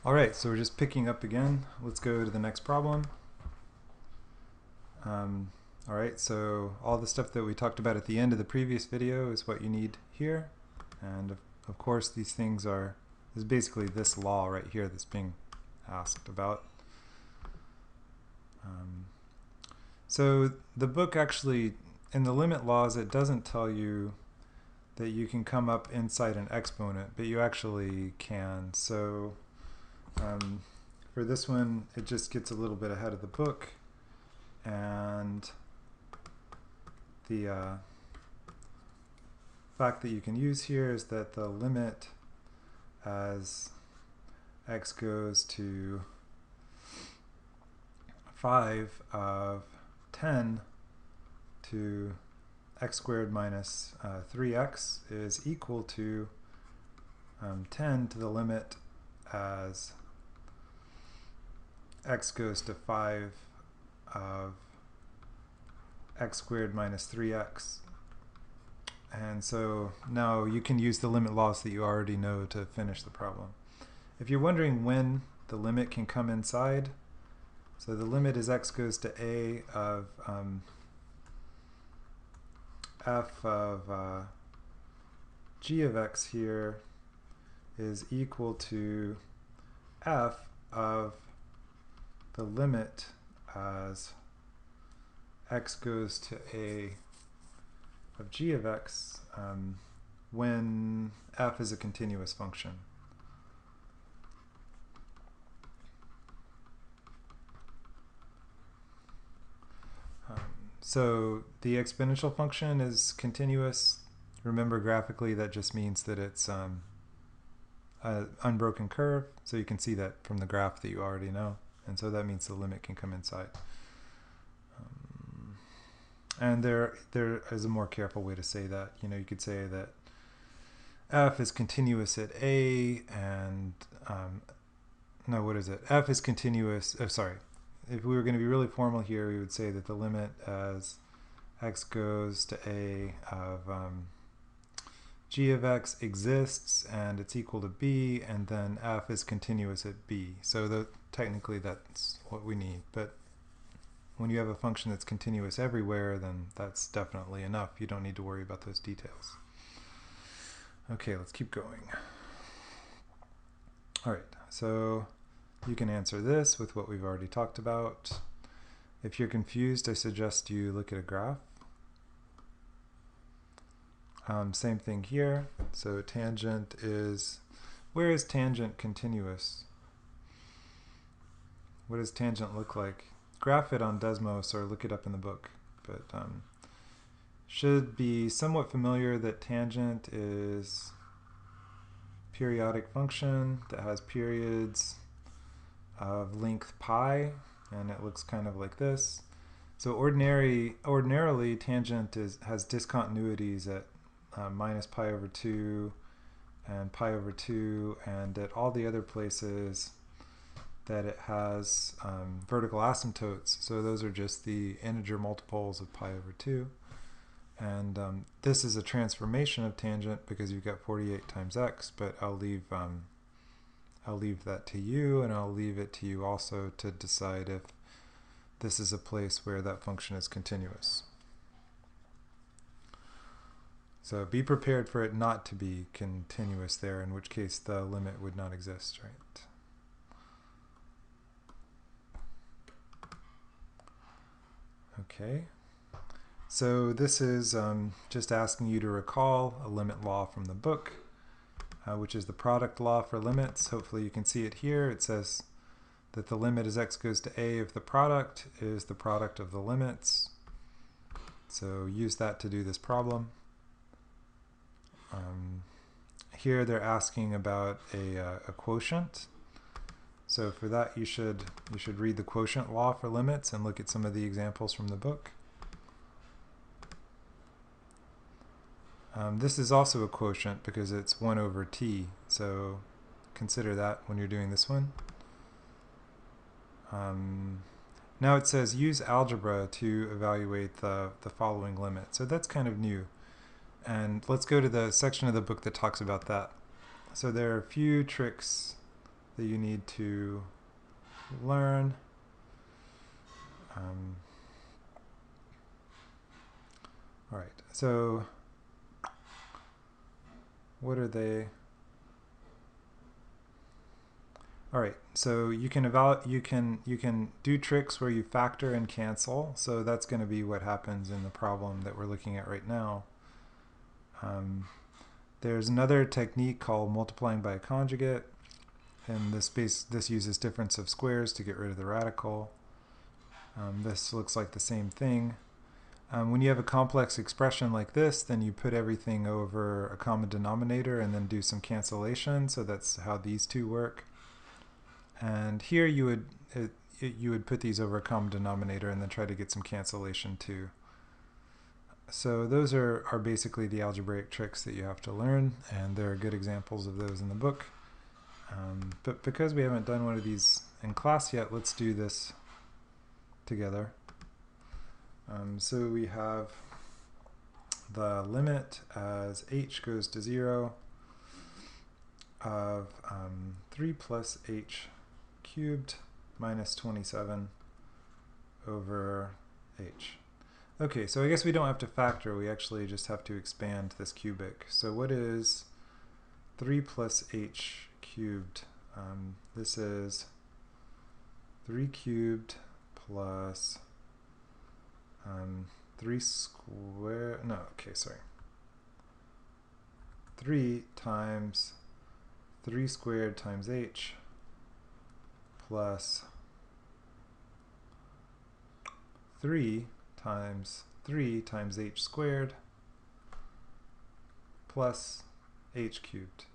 All right, so we're just picking up again. Let's go to the next problem. All right, so all the stuff that we talked about at the end of the previous video is what you need here. And of course, these things are, this is basically this law right here that's being asked about. So the book actually, in the limit laws, it doesn't tell you that you can come up inside an exponent, but you actually can. So for this one, it just gets a little bit ahead of the book, and the fact that you can use here is that the limit as x goes to 5 of 10 to x squared minus 3x is equal to 10 to the limit as x goes to 5 of x squared minus 3x. And so now you can use the limit laws that you already know to finish the problem. If you're wondering when the limit can come inside, so the limit as x goes to a of f of g of x here is equal to f of the limit as x goes to a of g of x when f is a continuous function. So the exponential function is continuous. Remember, graphically that just means that it's an unbroken curve, so you can see that from the graph that you already know, and so that means the limit can come inside. And there is a more careful way to say that. You know, you could say that f is continuous at a, and no, what is it? F is continuous. Oh, sorry. If we were going to be really formal here, we would say that the limit as x goes to a of g of x exists and it's equal to b, and then f is continuous at b. So technically that's what we need. But when you have a function that's continuous everywhere, then that's definitely enough. You don't need to worry about those details. Okay, let's keep going. All right, so you can answer this with what we've already talked about. If you're confused, I suggest you look at a graph. Same thing here. So tangent is, where is tangent continuous? What does tangent look like? Graph it on Desmos or look it up in the book. But should be somewhat familiar that tangent is periodic function that has periods of length pi, and it looks kind of like this. So ordinarily tangent has discontinuities at minus pi over 2 and pi over 2, and at all the other places that it has vertical asymptotes. So those are just the integer multiples of pi over 2. And this is a transformation of tangent because you've got 48 times x, but I'll leave that to you, and I'll leave it to you also to decide if this is a place where that function is continuous. So be prepared for it not to be continuous there, in which case the limit would not exist, right? Okay, so this is just asking you to recall a limit law from the book, which is the product law for limits. Hopefully you can see it here. It says that the limit as x goes to a if the product is the product of the limits. So use that to do this problem. Here they're asking about a quotient. So for that you should read the quotient law for limits and look at some of the examples from the book. This is also a quotient because it's 1 over t, so consider that when you're doing this one. Now it says use algebra to evaluate the following limit. So that's kind of new. And let's go to the section of the book that talks about that. So there are a few tricks that you need to learn. All right, so what are they? All right, so you can do tricks where you factor and cancel. So that's going to be what happens in the problem that we're looking at right now. There's another technique called multiplying by a conjugate, and this uses difference of squares to get rid of the radical. This looks like the same thing. When you have a complex expression like this, then you put everything over a common denominator and then do some cancellation. So that's how these two work. And here you would put these over a common denominator and then try to get some cancellation too. So those are basically the algebraic tricks that you have to learn, and there are good examples of those in the book. But because we haven't done one of these in class yet, let's do this together. So we have the limit as h goes to 0 of 3 plus h cubed minus 27 over h. Okay, so I guess we don't have to factor, we actually just have to expand this cubic. So what is 3 plus h cubed? This is 3 cubed plus 3 squared, no, okay, sorry. 3 times 3 squared times h plus 3 times h squared plus h cubed.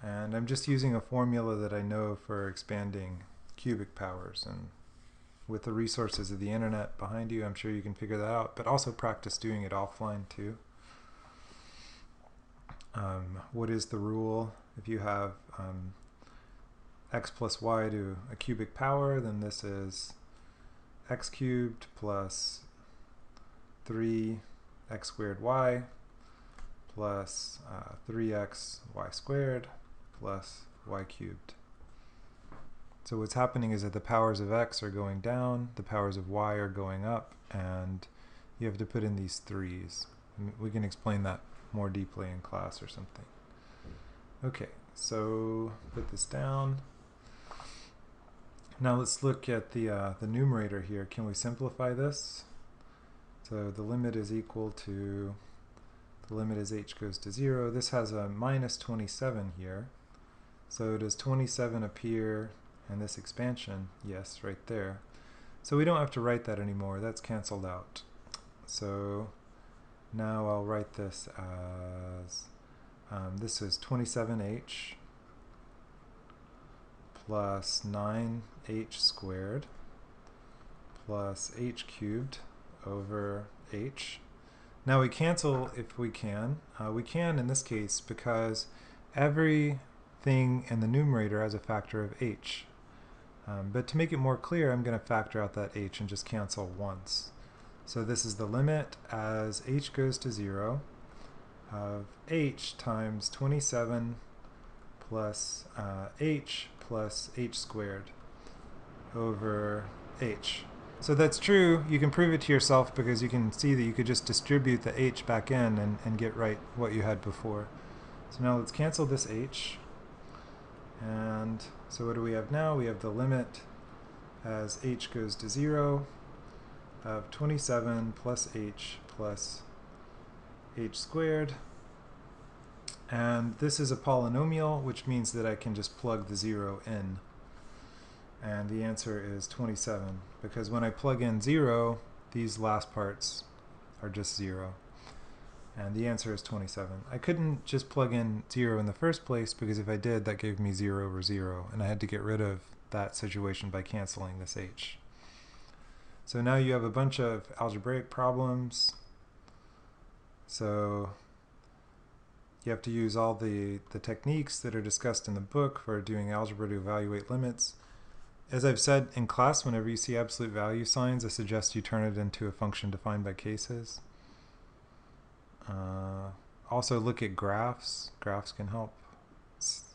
And I'm just using a formula that I know for expanding cubic powers, and with the resources of the internet behind you, I'm sure you can figure that out, but also practice doing it offline too. What is the rule? If you have x plus y to a cubic power, then this is x cubed plus 3x squared y plus 3x y squared plus y cubed. So what's happening is that the powers of x are going down, the powers of y are going up, and you have to put in these 3's. We can explain that more deeply in class or something. Okay, so put this down. Now let's look at the numerator here. Can we simplify this? So the limit is equal to, the limit as h goes to 0. This has a minus 27 here. So does 27 appear in this expansion? Yes, right there. So we don't have to write that anymore. That's canceled out. So now I'll write this as, this is 27h plus 9h squared plus h cubed over h. Now we cancel if we can. We can in this case because everything in the numerator has a factor of h. But to make it more clear, I'm going to factor out that h and just cancel once. So this is the limit as h goes to 0 of h times 27 plus h plus h squared over h. So that's true. You can prove it to yourself because you can see that you could just distribute the h back in and get right what you had before. So now let's cancel this h. And so what do we have now? We have the limit as h goes to 0 of 27 plus h squared. And this is a polynomial, which means that I can just plug the 0 in. And the answer is 27, because when I plug in 0, these last parts are just 0. And the answer is 27. I couldn't just plug in 0 in the first place, because if I did, that gave me 0 over 0, and I had to get rid of that situation by canceling this h. So now you have a bunch of algebraic problems. So you have to use all the techniques that are discussed in the book for doing algebra to evaluate limits. As I've said in class, whenever you see absolute value signs, I suggest you turn it into a function defined by cases. Also look at graphs. Graphs can help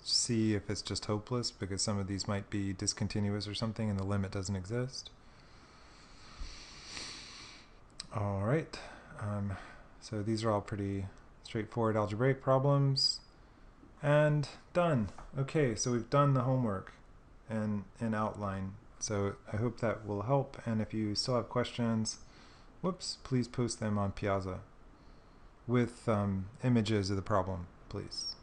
see if it's just hopeless because some of these might be discontinuous or something and the limit doesn't exist. All right, so these are all pretty straightforward algebraic problems. And done. Okay, so we've done the homework and in outline. So I hope that will help. And if you still have questions, please post them on Piazza with images of the problem, please.